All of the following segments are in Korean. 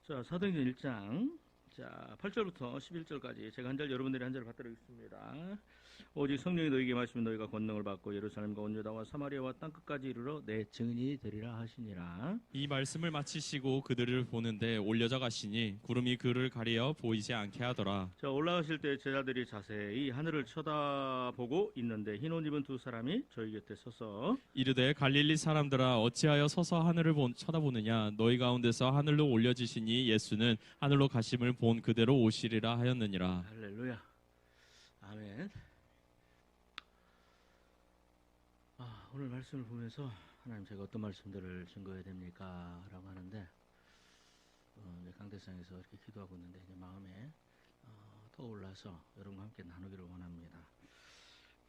자, 사도행전 1장. 자, 8절부터 11절까지 제가 한 절, 여러분들이 한 절을 받도록 하겠습니다. 오직 성령이 너희에게 마시면 너희가 권능을 받고 예루살렘과 온 유다와 사마리아와 땅끝까지 이르러 내 증인이 되리라 하시니라. 이 말씀을 마치시고 그들을 보는데 올려져 가시니 구름이 그를 가리어 보이지 않게 하더라. 자, 올라가실 때 제자들이 자세히 하늘을 쳐다보고 있는데 흰 옷 입은 두 사람이 저희 곁에 서서 이르되 갈릴리 사람들아 어찌하여 서서 하늘을 쳐다보느냐. 너희 가운데서 하늘로 올려지시니 예수는 하늘로 가심을 본 그대로 오시리라 하였느니라. 할렐루야. 아멘. 오늘 말씀을 보면서 하나님, 제가 어떤 말씀들을 증거해야 됩니까? 라고 하는데 강대상에서 이렇게 기도하고 있는데 이제 마음에 떠올라서 여러분과 함께 나누기를 원합니다.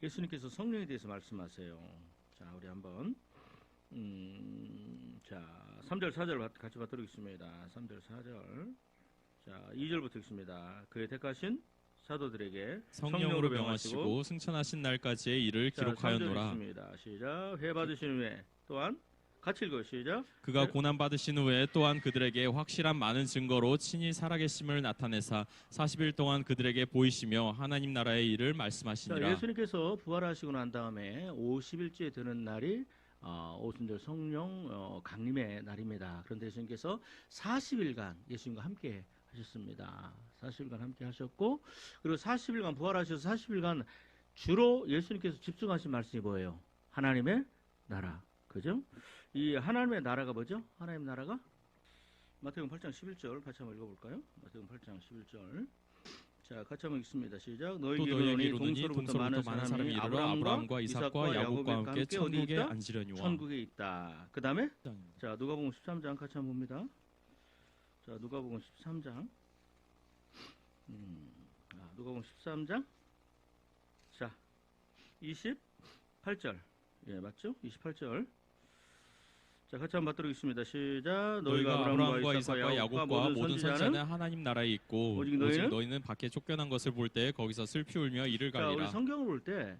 예수님께서 성령에 대해서 말씀하세요. 자, 우리 한번 자, 3절 4절 같이 받도록 하겠습니다. 3절 4절. 자, 2절부터 읽습니다. 그의 택하신 사도들에게 성령으로 명하시고 승천하신 날까지의 일을 기록하였노라. 시작. 회 받으신 후에 또한 같이 읽어요. 시작. 그가 고난 받으신 후에 또한 그들에게 확실한 많은 증거로 친히 살아계심을 나타내사 40일 동안 그들에게 보이시며 하나님 나라의 일을 말씀하시니라. 자, 예수님께서 부활하시고 난 다음에 50일째 되는 날이 오순절 성령 강림의 날입니다. 그런데 예수님께서 40일간 예수님과 함께 하셨습니다. 40일간 함께 하셨고, 그리고 40일간 부활하셔서 40일간 주로 예수님께서 집중하신 말씀이 뭐예요? 하나님의 나라. 그죠? 이 하나님의 나라가 뭐죠? 하나님의 나라가 마태복음 8장 11절 같이 한번 읽어볼까요? 마태복음 8장 11절. 자, 같이 한번 읽습니다. 시작. 너희에게 이르노니 동서로부터 많은 사람이 이르러 아브라함과 이삭과 야곱과 함께 천국에 앉으려니와. 천국에 있다. 그 다음에 자, 누가복음 13장 같이 한번 봅니다. 자, 누가복음 13장. 누가복음 13장. 자, 28절. 예, 맞죠? 28절. 자, 같이 한번 받도록 있습니다. 시작. 너희가 아브라함과 이삭과 야곱과 모든 선지자는 하나님 나라에 있고 오직 너희는 밖에 쫓겨난 것을 볼 때 거기서 슬피 울며 이를 갈리라. 자, 우리 성경을 볼 때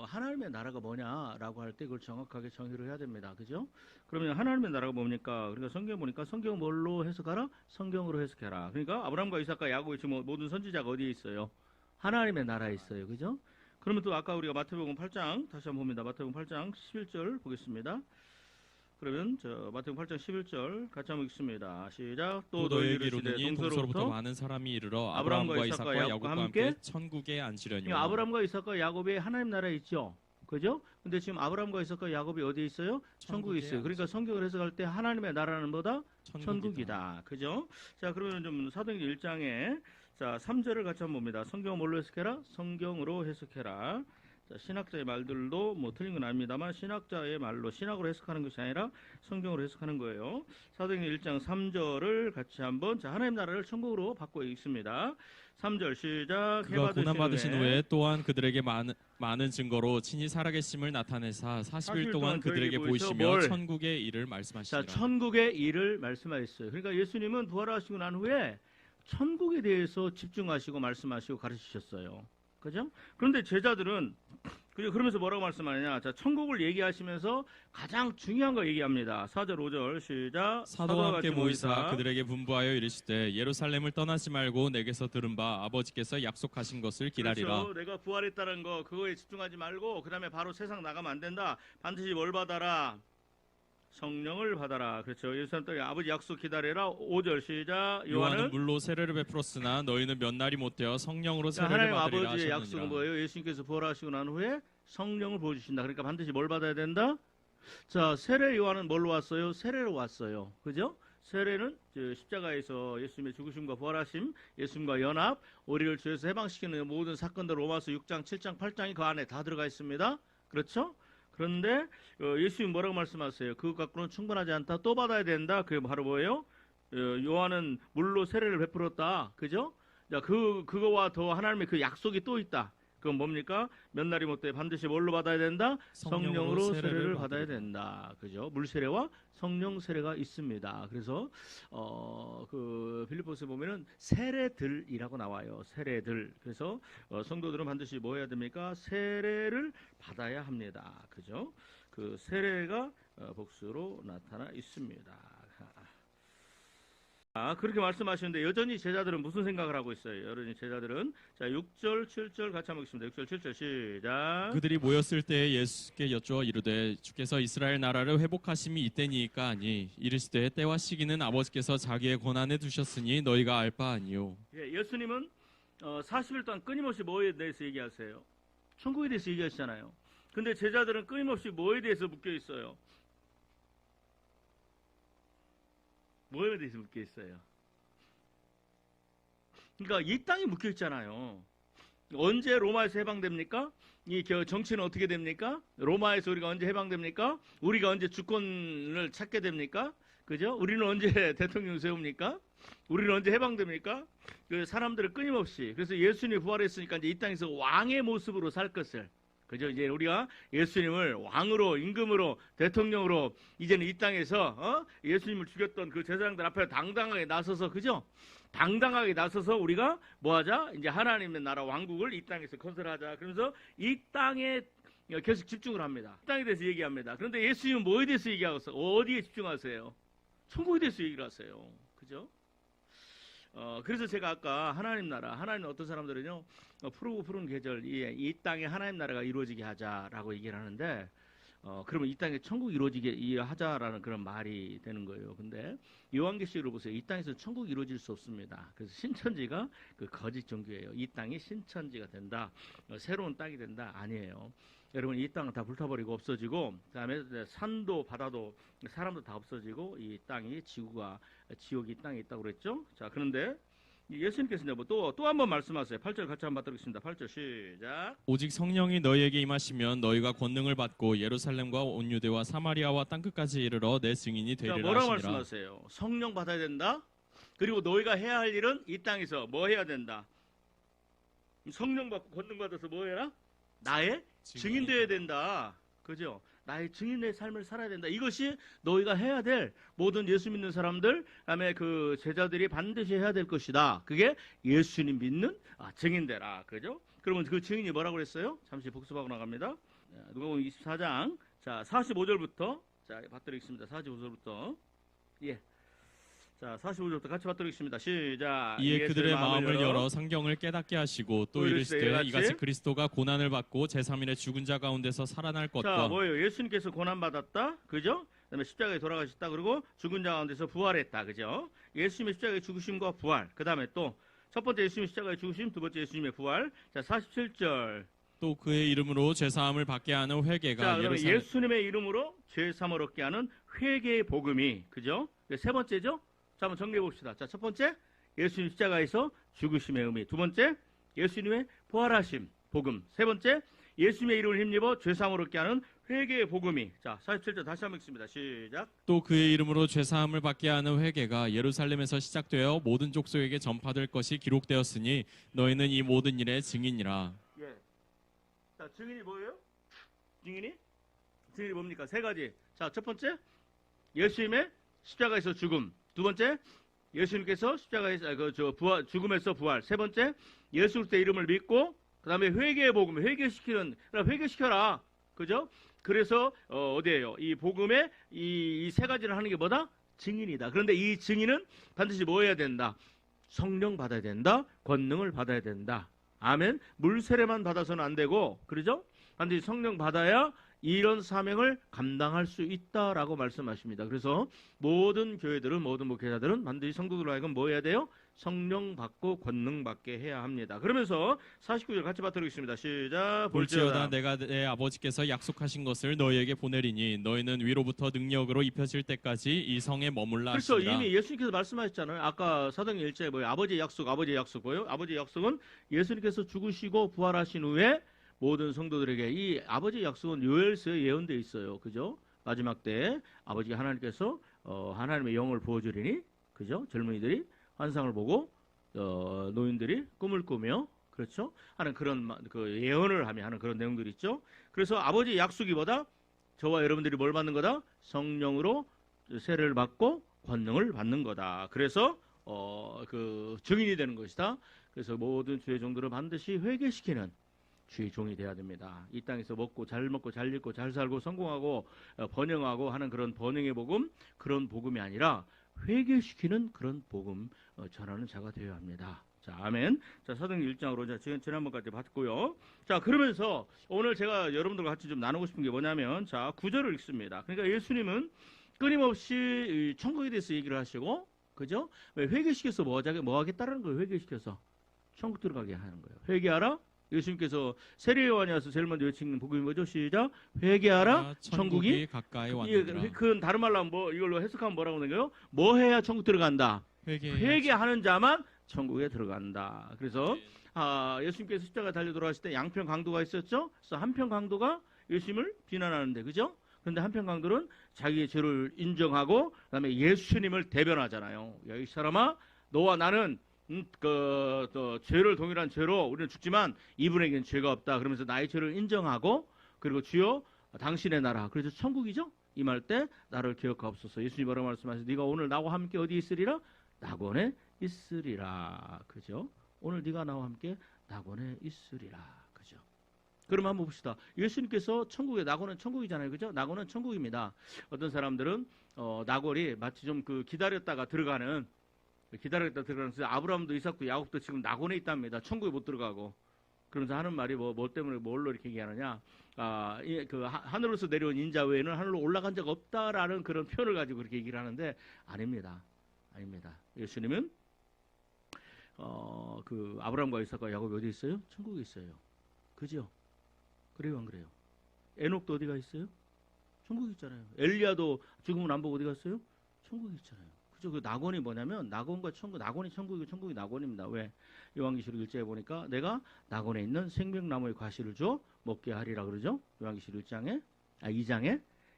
하나님의 나라가 뭐냐라고 할 때 그걸 정확하게 정의를 해야 됩니다. 그죠? 그러면 하나님의 나라가 뭡니까? 그러니까 성경 보니까 성경 뭘로 해석하라? 성경으로 해석해라. 그러니까 아브라함과 이삭과 야곱이 지금 모든 선지자가 어디에 있어요? 하나님의 나라에 있어요. 그죠? 그러면 또 아까 우리가 마태복음 8장 다시 한번 봅니다. 마태복음 8장 11절 보겠습니다. 그러면 마태복음 8장 11절 같이 한번 읽습니다. 시작. 또 너희에게 이르노니 동서로부터 많은 사람이 이르러 아브라함과 이삭과 야곱과 함께 천국에 앉으려니와. 아브라함과 이삭과 야곱이 하나님 나라에 있죠. 그죠? 근데 지금 아브라함과 이삭과 야곱이 어디에 있어요? 천국에 있어요. 그러니까 성경을 해석할 때 하나님의 나라는 뭐다? 천국이다. 그죠? 자, 그러면 좀 사도행전 1장에 자, 3절을 같이 한번 봅니다. 성경을 뭘로 해석해라? 성경으로 해석해라. 자, 신학자의 말들도 뭐 틀린 건 아닙니다만 신학자의 말로 신학으로 해석하는 것이 아니라 성경으로 해석하는 거예요. 사도행전 1장 3절을 같이 한번 자, 하나님 나라를 천국으로 바꿔 읽습니다. 3절 시작. 그가 고난 받으신 후에 또한 그들에게 많은 증거로 친히 살아계심을 나타내사 40일 동안 그들에게 보이시며 천국의 일을 말씀하시니라. 자, 천국의 일을 말씀하셨어요. 그러니까 예수님은 부활하시고 난 후에 천국에 대해서 집중하시고 말씀하시고 가르치셨어요. 그죠? 그런데 제자들은 그러면서 뭐라고 말씀하느냐? 자, 천국을 얘기하시면서 가장 중요한 거 얘기합니다. 4절 5절 시작. 사도와 함께 모이사 그들에게 분부하여 이르시되 예루살렘을 떠나지 말고 내게서 들은 바 아버지께서 약속하신 것을 기다리라. 그렇죠. 내가 부활했다는 거 그거에 집중하지 말고 그 다음에 바로 세상 나가면 안 된다. 반드시 뭘 받아라? 성령을 받아라. 그렇죠. 예수님 또 아버지 약속 기다려라. 5절 시작. 요한은 물로 세례를 베풀었으나 너희는 몇 날이 못 되어 성령으로 세례를 하나님 받으리라 아버지의 하셨느니라. 약속은 뭐예요? 예수님께서 부활하시고 난 후에 성령을 보여주신다. 그러니까 반드시 뭘 받아야 된다? 자, 세례 요한은 뭘로 왔어요? 세례로 왔어요. 그죠? 세례는 십자가에서 예수님의 죽으심과 부활하심, 예수님과 연합, 우리를 죄에서 해방시키는 모든 사건들 로마서 6장, 7장, 8장이 그 안에 다 들어가 있습니다. 그렇죠? 그런데 예수님 뭐라고 말씀하세요? 그것 갖고는 충분하지 않다. 또 받아야 된다. 그게 바로 뭐예요? 요한은 물로 세례를 베풀었다. 그죠? 자, 그거와 더 하나님의 그 약속이 또 있다. 그건 뭡니까? 몇 날이 못 돼. 반드시 뭘로 받아야 된다? 성령으로 세례를 받아야 된다. 그죠? 물 세례와 성령 세례가 있습니다. 그래서 그 빌립보서에 보면은 세례들이라고 나와요. 세례들. 그래서 성도들은 반드시 뭐 해야 됩니까? 세례를 받아야 합니다. 그죠? 그 세례가 복수로 나타나 있습니다. 그렇게 말씀하시는데 여전히 제자들은 무슨 생각을 하고 있어요? 여전히 제자들은 자 6절 7절 같이 한번 읽습니다. 6절 7절 시작. 그들이 모였을 때에 예수께 여쭈어 이르되 주께서 이스라엘 나라를 회복하심이 이때니까 아니 이르시되 때와 시기는 아버지께서 자기의 권한에 두셨으니 너희가 알 바 아니요. 예, 예수님은 40일 동안 끊임없이 뭐에 대해서 얘기하세요? 천국에 대해서 얘기하시잖아요. 근데 제자들은 끊임없이 뭐에 대해서 묶여 있어요? 뭐에 대해서 묶여 있어요? 그러니까 이 땅이 묶여 있잖아요. 언제 로마에서 해방됩니까? 이 정치는 어떻게 됩니까? 로마에서 우리가 언제 해방됩니까? 우리가 언제 주권을 찾게 됩니까? 그죠? 우리는 언제 대통령 세웁니까? 우리는 언제 해방됩니까? 그 사람들을 끊임없이 그래서 예수님이 부활했으니까 이제 이 땅에서 왕의 모습으로 살 것을 그죠? 이제 우리가 예수님을 왕으로 임금으로 대통령으로 이제는 이 땅에서 예수님을 죽였던 그 제사장들 앞에 당당하게 나서서 그죠? 당당하게 나서서 우리가 뭐하자? 이제 하나님의 나라 왕국을 이 땅에서 건설하자. 그러면서 이 땅에 계속 집중을 합니다. 이 땅에 대해서 얘기합니다. 그런데 예수님은 뭐에 대해서 얘기하고 있어요? 어디에 집중하세요? 천국에 대해서 얘기를 하세요. 그죠? 그래서 제가 아까 하나님 나라, 하나님 어떤 사람들은요, 푸르고 푸른 계절, 이 땅에 하나님 나라가 이루어지게 하자라고 얘기를 하는데, 그러면 이 땅에 천국 이루어지게 하자라는 그런 말이 되는 거예요. 근데 요한계시록을 보세요. 이 땅에서 천국이 이루어질 수 없습니다. 그래서 신천지가 그 거짓 종교예요. 이 땅이 신천지가 된다, 새로운 땅이 된다 아니에요. 여러분 이 땅은 다 불타버리고 없어지고 그다음에 산도 바다도 사람도 다 없어지고 이 땅이 지구가 지옥이 이 땅에 있다고 그랬죠. 자 그런데 예수님께서 또 한 번 말씀하세요. 8절 같이 한번 받도록겠습니다. 8절 시작. 오직 성령이 너희에게 임하시면 너희가 권능을 받고 예루살렘과 온 유대와 사마리아와 땅끝까지 이르러 내 증인이 자 되리라 뭐라고 하시니라. 말씀하세요? 성령 받아야 된다. 그리고 너희가 해야 할 일은 이 땅에서 뭐 해야 된다. 성령 받고 권능 받아서 뭐 해라? 나의 증인 되어야 된다. 그죠? 나의 증인의 삶을 살아야 된다. 이것이 너희가 해야 될 모든 예수 믿는 사람들, 그다음에 그 제자들이 반드시 해야 될 것이다. 그게 예수님 믿는 증인되라. 그죠? 그러면 그 증인이 뭐라고 그랬어요? 잠시 복습하고 나갑니다. 누가복음 24장 자 45절부터 자 받도록겠습니다. 45절부터 예. 자 45절부터 같이 받도록겠습니다. 시작. 이에 그들의 마음을 열어 성경을 깨닫게 하시고 또 이르시되 이같이 그리스도가 고난을 받고 제3일에 죽은 자 가운데서 살아날 것과 자 뭐예요? 예수님께서 고난 받았다, 그죠? 그다음에 십자가에 돌아가셨다, 그리고 죽은 자 가운데서 부활했다, 그죠? 예수님의 십자가의 죽으심과 부활. 그다음에 또 첫 번째 예수님의 십자가의 죽으심, 두 번째 예수님의 부활. 자 47절. 또 그의 이름으로 죄사함을 받게 하는 회개가 자 그러면 예수님의 이름으로 죄사함을 얻게 하는 회개의 복음이 그죠? 세 번째죠? 자 한번 정리해 봅시다. 자 첫 번째 예수님 십자가에서 죽으심의 의미, 두 번째 예수님의 부활하심 복음, 세 번째 예수님의 이름을 힘입어 죄사함을 얻게 하는 회개의 복음이. 자 47절 다시 한번 읽습니다. 시작. 또 그의 이름으로 죄사함을 받게 하는 회개가 예루살렘에서 시작되어 모든 족속에게 전파될 것이 기록되었으니 너희는 이 모든 일의 증인이라. 예. 자 증인이 뭐예요? 증인이 뭡니까? 세 가지. 자 첫 번째 예수님의 십자가에서 죽음, 두 번째 예수님께서 십자가에서 죽음에서 부활, 세 번째 예수 그리스도의 이름을 믿고 그다음에 회개의 복음, 회개시켜라, 그죠? 그래서 어디예요? 이 복음의 이 세 가지를 하는 게 뭐다? 증인이다. 그런데 이 증인은 반드시 뭐 해야 된다? 성령 받아야 된다. 권능을 받아야 된다. 아멘. 물 세례만 받아서는 안 되고, 그러죠? 반드시 성령 받아야 이런 사명을 감당할 수 있다라고 말씀하십니다. 그래서 모든 교회들은, 모든 목회자들은 반드시 성도들로 하여금 뭐 해야 돼요? 성령 받고 권능 받게 해야 합니다. 그러면서 49절 같이 받도록겠습니다. 시작. 볼지어다 내가 내 아버지께서 약속하신 것을 너희에게 보내리니 너희는 위로부터 능력으로 입혀질 때까지 이 성에 머물라 하시니라. 그렇죠. 이미 예수님께서 말씀하셨잖아요. 아까 사도행 1장에 뭐예요? 아버지의 약속 뭐예요? 아버지의 약속은 예수님께서 죽으시고 부활하신 후에 모든 성도들에게, 이 아버지의 약속은 요엘서에 예언되어 있어요. 그죠? 마지막 때 아버지가 하나님께서 하나님의 영을 부어주리니, 그죠? 젊은이들이 환상을 보고 노인들이 꿈을 꾸며, 그렇죠? 하는 그런 그 예언을 하는 그런 내용들이 있죠. 그래서 아버지의 약속이 뭐다? 저와 여러분들이 뭘 받는 거다? 성령으로 세례를 받고 권능을 받는 거다. 그래서 그 증인이 되는 것이다. 그래서 모든 주의 종들을 반드시 회개시키는 주의 종이 돼야 됩니다. 이 땅에서 먹고 잘 읽고 잘 살고 성공하고 번영하고 하는 그런 번영의 복음, 그런 복음이 아니라 회개시키는 그런 복음 전하는 자가 되어야 합니다. 자, 아멘. 자, 사도행전 1장으로 지난번까지 봤고요. 자, 그러면서 오늘 제가 여러분들과 같이 좀 나누고 싶은 게 뭐냐면, 자, 9절을 읽습니다. 그러니까 예수님은 끊임없이 천국에 대해서 얘기를 하시고, 그죠? 왜 회개시켜서 뭐 하겠다라는 거예요. 회개시켜서 천국 들어가게 하는 거예요. 회개하라. 예수님께서 세례 요한이 와서 제일 먼저 외치는 복음이 뭐죠? 시작. 회개하라. 천국이 가까이 왔느니라. 그건 다른 말로 하면 뭐 이걸로 해석하면 뭐라고 하는 거예요? 뭐 해야 천국 들어간다? 회개하는 자만 천국에 들어간다. 그래서 예수님께서 십자가 달려 돌아가실 때 양편 강도가 있었죠. 그래서 한편 강도가 예수님을 비난하는데, 그죠? 그런데 한편 강도는 자기의 죄를 인정하고 그다음에 예수님을 대변하잖아요. 야, 이 사람아, 너와 나는 죄를 동일한 죄로 우리는 죽지만 이분에게는 죄가 없다. 그러면서 나의 죄를 인정하고, 그리고 주여 당신의 나라, 그래서 천국이죠. 임할 때 나를 기억하옵소서. 예수님 뭐라고 말씀하세요? 네가 오늘 나와 함께 어디 있으리라? 낙원에 있으리라. 그죠? 오늘 네가 나와 함께 낙원에 있으리라. 그죠? 그럼 한번 봅시다. 예수님께서 천국에, 낙원은 천국이잖아요. 그죠? 낙원은 천국입니다. 어떤 사람들은 낙원이 마치 좀 기다렸다가 들어가는 아브라함도 이삭도 야곱도 지금 낙원에 있답니다. 천국에 못 들어가고. 그러면서 하는 말이 뭐 때문에 뭘로 이렇게 얘기하느냐? 하늘로서 내려온 인자 외에는 하늘로 올라간 적 없다라는 그런 표현을 가지고 그렇게 얘기를 하는데 아닙니다. 예수님은 아브라함과 이삭과 야곱이 어디 있어요? 천국에 있어요. 그죠? 그래요, 안 그래요? 에녹도 어디가 있어요? 천국에 있잖아요. 엘리야도 죽음을 안 보고 어디 갔어요? 천국에 있잖아요. 그죠? 그 낙원이 뭐냐면 낙원과 천국, 낙원이 천국이고 천국이 낙원입니다. 왜? 요한계시록 1장에 보니까 내가 낙원에 있는 생명나무의 과실을 줘 먹게 하리라 그러죠? 요한계시록 2장에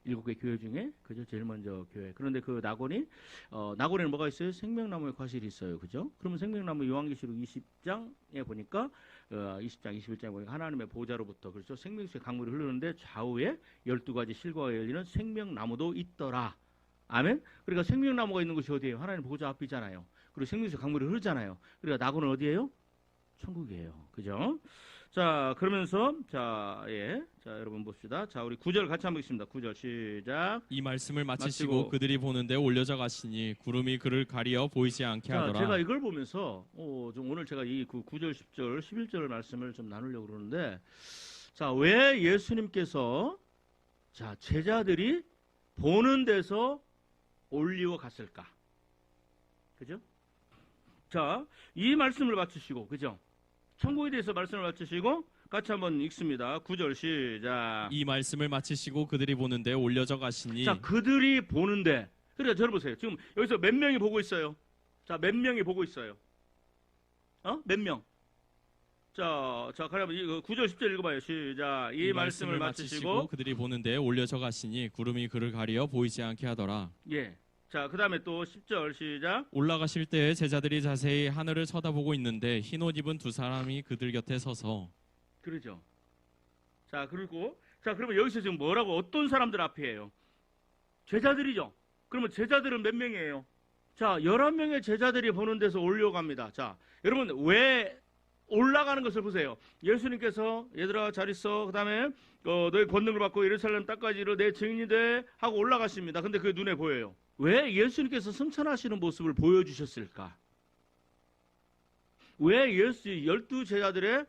7개 교회 중에, 그죠? 제일 먼저 교회. 그런데 그 낙원에는 뭐가 있어요? 생명나무의 과실이 있어요. 그죠? 그러면 생명나무 요한계시록 20장에 보니까 20장, 21장에 보니까 하나님의 보좌로부터, 그렇죠? 생명수의 강물이 흐르는데 좌우에 12가지 실과가 열리는 생명나무도 있더라. 아멘? 그러니까 생명나무가 있는 곳이 어디예요? 하나님 보좌 앞이잖아요. 그리고 생명수의 강물이 흐르잖아요. 그러니까 낙원은 어디예요? 천국이에요. 그죠? 자, 그러면서 자, 여러분 봅시다. 자, 우리 9절 같이 한번 읽습니다. 9절 시작. 이 말씀을 마치시고 그들이 보는데 올려져 가시니 구름이 그를 가리어 보이지 않게 하더라. 제가 이걸 보면서 좀 오늘 제가 이 9절, 10절, 11절 말씀을 좀 나누려고 그러는데, 자, 왜 예수님께서 제자들이 보는 데서 올리고 갔을까? 그죠? 자, 이 말씀을 마치시고, 그죠? 천국에 대해서 말씀을 마치시고 같이 한번 읽습니다. 9절 시작. 이 말씀을 마치시고 그들이 보는데 올려져 가시니. 자, 그들이 보는데. 그러니까 저를 보세요. 지금 여기서 몇 명이 보고 있어요? 자, 몇 명이 보고 있어요? 몇 명? 자, 그러면 9절 10절 읽어봐요. 시작. 이 말씀을 마치시고 그들이 보는데 올려져 가시니 구름이 그를 가리어 보이지 않게 하더라. 예. 자, 그 다음에 또 10절 시작. 올라가실 때에 제자들이 자세히 하늘을 쳐다보고 있는데 흰 옷 입은 두 사람이 그들 곁에 서서. 그러죠. 자, 그러면 여기서 지금 뭐라고, 어떤 사람들 앞이에요? 제자들이죠. 그러면 제자들은 몇 명이에요? 자, 11명의 제자들이 보는 데서 올려갑니다. 자, 여러분 왜 올라가는 것을 보세요. 예수님께서 얘들아 잘 있어. 그 다음에 너희 권능을 받고 예루살렘 땅까지 이르러 내 증인이 돼 하고 올라가십니다. 근데 그게 눈에 보여요. 왜 예수님께서 승천하시는 모습을 보여주셨을까? 왜 12 제자들의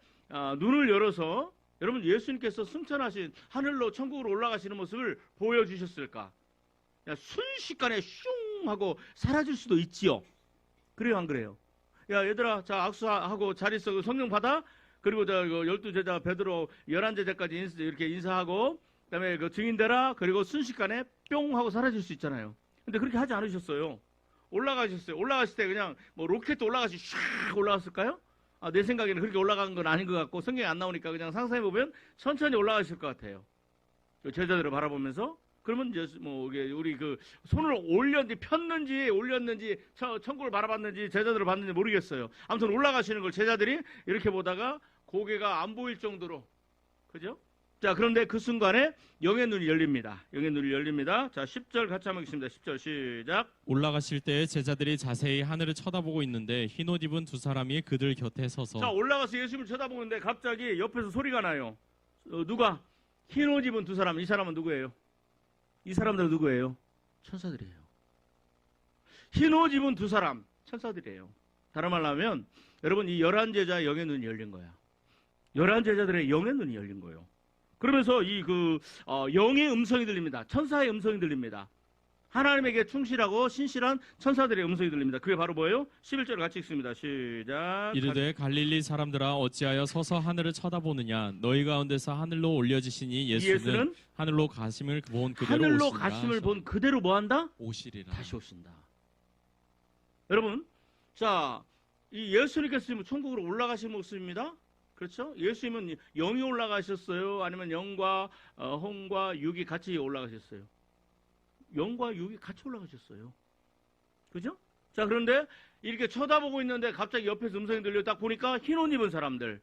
눈을 열어서 여러분 예수님께서 승천하신 하늘로 천국으로 올라가시는 모습을 보여주셨을까? 순식간에 슝 하고 사라질 수도 있지요. 그래요, 안 그래요? 야, 얘들아, 자, 악수하고 잘 있어. 성령 받아. 그리고 12 제자 베드로 11 제자까지 이렇게 인사하고 그다음에 증인 되라. 그리고 순식간에 뿅 하고 사라질 수 있잖아요. 근데 그렇게 하지 않으셨어요. 올라가셨어요. 올라갔을 때 그냥 뭐 로켓도 올라가시 샥 올라갔을까요? 내 생각에는 그렇게 올라간 건 아닌 것 같고 성경에 안 나오니까 그냥 상상해 보면 천천히 올라가실 것 같아요. 제자들을 바라보면서. 그러면 이제 뭐 우리 손을 폈는지 올렸는지 천국을 바라봤는지 제자들을 봤는지 모르겠어요. 아무튼 올라가시는 걸 제자들이 이렇게 보다가 고개가 안 보일 정도로, 그죠? 자, 그런데 그 순간에 영의 눈이 열립니다. 영의 눈이 열립니다. 자, 10절 같이 한번 읽습니다. 10절 시작. 올라가실 때 제자들이 자세히 하늘을 쳐다보고 있는데 흰 옷 입은 두 사람이 그들 곁에 서서. 자, 올라가서 예수님을 쳐다보는데 갑자기 옆에서 소리가 나요. 누가? 흰 옷 입은 두 사람. 이 사람은 누구예요? 이 사람들은 누구예요? 천사들이에요. 흰 옷 입은 두 사람 천사들이에요. 다른 말로 하면 여러분 이 11제자의 영의 눈이 열린 거야. 11제자들의 영의 눈이 열린 거예요. 그러면서 영의 음성이 들립니다. 천사의 음성이 들립니다. 하나님에게 충실하고 신실한 천사들의 음성이 들립니다. 그게 바로 뭐예요? 11절 같이 읽습니다. 시작. 이르되 갈릴리 사람들아 어찌하여 서서 하늘을 쳐다보느냐 너희 가운데서 하늘로 올려지시니 예수는 하늘로 가심을 본 그대로 하늘로 오시리라. 가심을 본 그대로 뭐한다? 오시리라. 다시 오신다. 여러분, 자, 이 예수님께서 지금 천국으로 올라가신 모습입니다. 그렇죠? 예수님은 영이 올라가셨어요? 아니면 영과 혼과 육이 같이 올라가셨어요? 영과 육이 같이 올라가셨어요. 그죠? 자, 그런데 이렇게 쳐다보고 있는데 갑자기 옆에서 음성이 들려 딱 보니까 흰 옷 입은 사람들.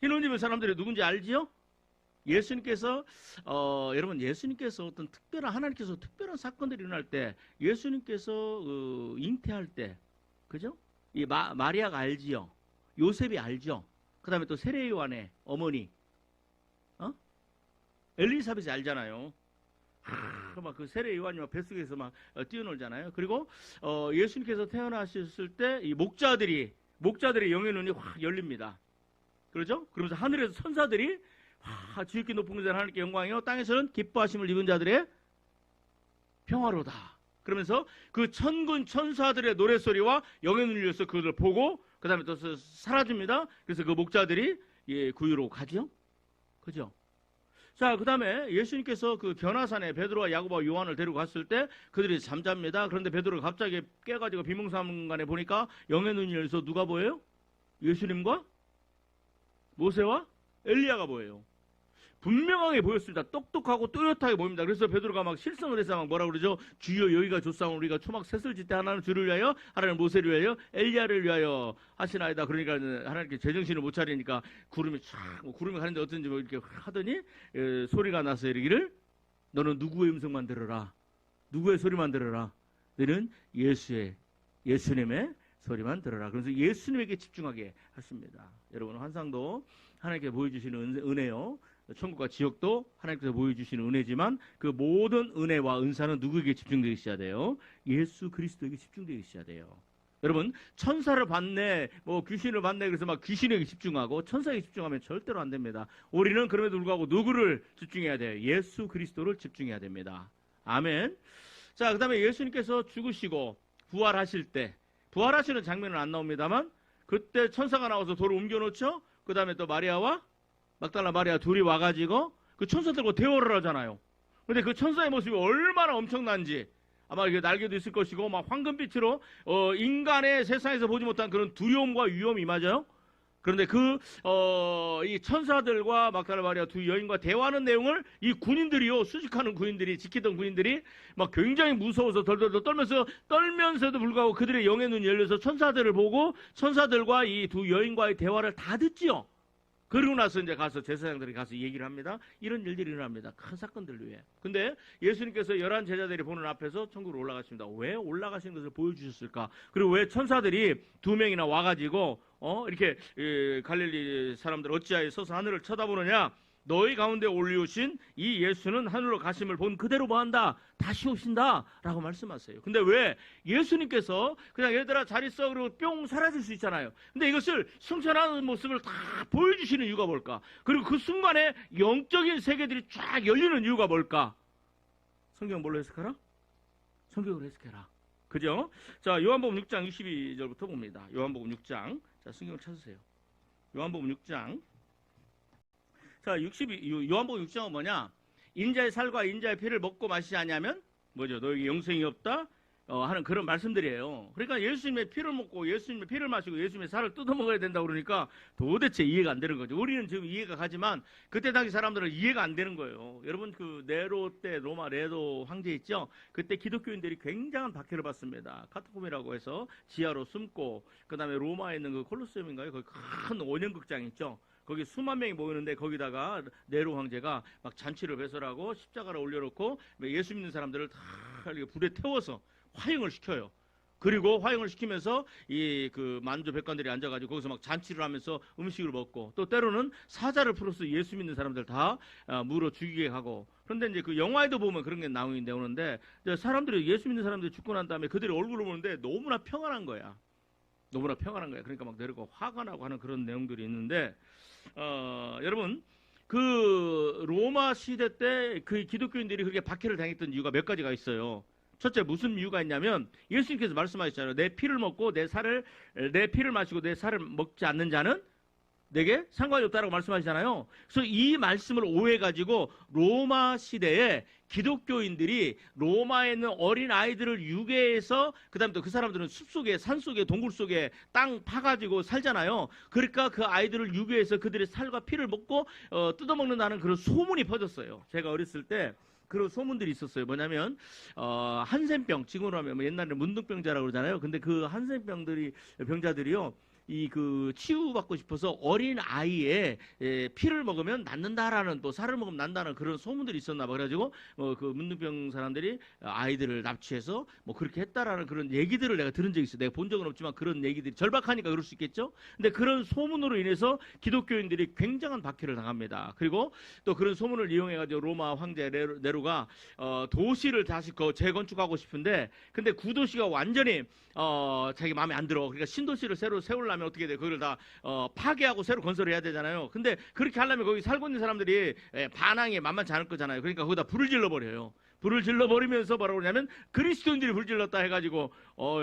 흰 옷 입은 사람들이 누군지 알지요? 예수님께서 여러분 예수님께서 어떤 특별한 하나님께서 특별한 사건들이 일어날 때 예수님께서 잉태할 때 그죠? 이 마리아가 알지요? 요셉이 알죠? 그 다음에 또 세례 요한의 어머니 엘리사벳이 알잖아요. 막 그 세례 요한이 막 뱃속에서 막 뛰어놀잖아요. 그리고 예수님께서 태어나셨을 때 이 목자들의 영의 눈이 확 열립니다. 그렇죠? 그러면서 하늘에서 천사들이 지극히 높은 곳에 하나님께 영광이요 땅에서는 기뻐하심을 입은 자들의 평화로다. 그러면서 그 천군 천사들의 노랫소리와 영의 눈이 열려서 그것을 보고 그 다음에 또 사라집니다. 그래서 그 목자들이 구유로 가죠. 그죠? 자, 그 다음에 예수님께서 그 견화산에 베드로와 야고보와 요한을 데리고 갔을 때 그들이 잠잡니다. 그런데 베드로가 갑자기 깨가지고 비몽사몽간에 보니까 영의 눈이 열려서 누가 보여요? 예수님과 모세와 엘리야가 보여요. 분명하게 보였습니다. 똑똑하고 뚜렷하게 보입니다. 그래서 베드로가 막 실성을 해서 막 뭐라 그러죠? 주여 여기가 조상을 우리가 초막 셋을 짓때 하나는 주를 위하여 하나는 모세를 위하여 엘리야를 위하여 하시나이다. 그러니까 하나님께 제정신을 못 차리니까 구름이 촥 구름이 가는데 어쩐지 뭐 이렇게 하더니 소리가 나서 이르기를 너는 누구의 음성만 들으라. 누구의 소리만 들으라. 너는 예수님의 소리만 들으라. 그래서 예수님에게 집중하게 하십니다. 여러분 환상도 하나님께 보여주시는 은혜요. 천국과 지옥도 하나님께서 보여주시는 은혜지만 그 모든 은혜와 은사는 누구에게 집중되어 있어야 돼요? 예수 그리스도에게 집중되어 있어야 돼요. 여러분 천사를 봤네 뭐 귀신을 봤네 그래서 막 귀신에게 집중하고 천사에게 집중하면 절대로 안 됩니다. 우리는 그럼에도 불구하고 누구를 집중해야 돼요? 예수 그리스도를 집중해야 됩니다. 아멘. 자, 그 다음에 예수님께서 죽으시고 부활하실 때 부활하시는 장면은 안 나옵니다만 그때 천사가 나와서 돌을 옮겨놓죠. 그 다음에 또 마리아와 막달라 마리아 둘이 와가지고 그 천사들과 대화를 하잖아요. 근데 그 천사의 모습이 얼마나 엄청난지 아마 이게 날개도 있을 것이고 막 황금빛으로 인간의 세상에서 보지 못한 그런 두려움과 위험이 맞아요. 그런데 이 천사들과 막달라 마리아 두 여인과 대화하는 내용을 이 군인들이요 수직하는 군인들이 지키던 군인들이 막 굉장히 무서워서 덜덜덜 떨면서도 불구하고 그들의 영의 눈이 열려서 천사들을 보고 천사들과 이 두 여인과의 대화를 다 듣지요. 그러고 나서 이제 가서 제사장들이 가서 얘기를 합니다. 이런 일들이 일어납니다. 큰 사건들 위해. 근데 예수님께서 11 제자들이 보는 앞에서 천국으로 올라가십니다. 왜 올라가신 것을 보여주셨을까? 그리고 왜 천사들이 2명이나 와가지고 이렇게 갈릴리 사람들 어찌하여 서서 하늘을 쳐다보느냐? 너희 가운데 올리우신 이 예수는 하늘로 가심을 본 그대로 뭐한다? 다시 오신다 라고 말씀하세요. 근데 왜 예수님께서 그냥 얘들아 잘 있어 그리고 뿅 사라질 수 있잖아요. 근데 이것을 승천하는 모습을 다 보여주시는 이유가 뭘까? 그리고 그 순간에 영적인 세계들이 쫙 열리는 이유가 뭘까? 성경 뭘로 해석하라? 성경으로 해석해라. 그죠? 자, 요한복음 6장 62절부터 봅니다. 요한복음 6장. 자, 성경을 찾으세요. 요한복음 6장. 자, 요한복음 6장은 뭐냐? 인자의 살과 인자의 피를 먹고 마시지 아니하면 뭐죠? 너에게 영생이 없다? 하는 그런 말씀들이에요. 그러니까 예수님의 피를 먹고 예수님의 피를 마시고 예수님의 살을 뜯어먹어야 된다고 그러니까 도대체 이해가 안 되는 거죠. 우리는 지금 이해가 가지만 그때 당시 사람들은 이해가 안 되는 거예요. 여러분 그 네로 때 로마 네로 황제 있죠? 그때 기독교인들이 굉장한 박해를 받습니다. 카타콤이라고 해서 지하로 숨고 그 다음에 로마에 있는 그 콜로세움인가요? 거기 큰 원형극장 있죠? 거기 수만 명이 모이는데 거기다가 네로 황제가 막 잔치를 배설하고 십자가를 올려놓고 예수 믿는 사람들을 다 불에 태워서 화형을 시켜요. 그리고 화형을 시키면서 이 그 만주 백관들이 앉아가지고 거기서 막 잔치를 하면서 음식을 먹고 또 때로는 사자를 풀어서 예수 믿는 사람들 다 물어 죽이게 하고. 그런데 이제 그 영화에도 보면 그런 게 나오는데 사람들이 예수 믿는 사람들이 죽고 난 다음에 그들의 얼굴을 보는데 너무나 평안한 거야. 너무나 평안한 거야. 그러니까 막 내려고 화가 나고 하는 그런 내용들이 있는데 여러분 그 로마 시대 때 그 기독교인들이 그렇게 박해를 당했던 이유가 몇 가지가 있어요. 첫째 무슨 이유가 있냐면 예수님께서 말씀하셨잖아요. 내 피를 먹고 내 피를 마시고 내 살을 먹지 않는 자는 내게 상관이 없다라고 말씀하시잖아요. 그래서 이 말씀을 오해가지고 로마 시대에 기독교인들이 로마에 있는 어린 아이들을 유괴해서 그다음에 또 그 사람들은 숲속에 산속에 동굴 속에 땅 파가지고 살잖아요. 그러니까 그 아이들을 유괴해서 그들의 살과 피를 먹고 뜯어먹는다는 그런 소문이 퍼졌어요. 제가 어렸을 때 그런 소문들이 있었어요. 뭐냐면 한센병, 지금으로 하면 뭐 옛날에 문둥병자라고 그러잖아요. 근데 그 병자들이요. 이 그 치유받고 싶어서 어린 아이의 피를 먹으면 낫는다라는 또 살을 먹으면 난다는 그런 소문들이 있었나 봐. 그래가지고 그 문둥병 사람들이 아이들을 납치해서 뭐 그렇게 했다라는 그런 얘기들을 내가 들은 적이 있어요. 내가 본 적은 없지만 그런 얘기들이 절박하니까 그럴 수 있겠죠. 근데 그런 소문으로 인해서 기독교인들이 굉장한 박해를 당합니다. 그리고 또 그런 소문을 이용해가지고 로마 황제 네로가 도시를 다시 재건축하고 싶은데 근데 구도시가 완전히 자기 마음에 안 들어. 그러니까 신도시를 새로 세우려면 어떻게 돼? 그걸 다 파괴하고 새로 건설을 해야 되잖아요. 근데 그렇게 하려면 거기 살고 있는 사람들이 반항이 만만치 않을 거잖아요. 그러니까 거기다 불을 질러버려요. 불을 질러버리면서 뭐라고 그러냐면 그리스도인들이 불 질렀다 해가지고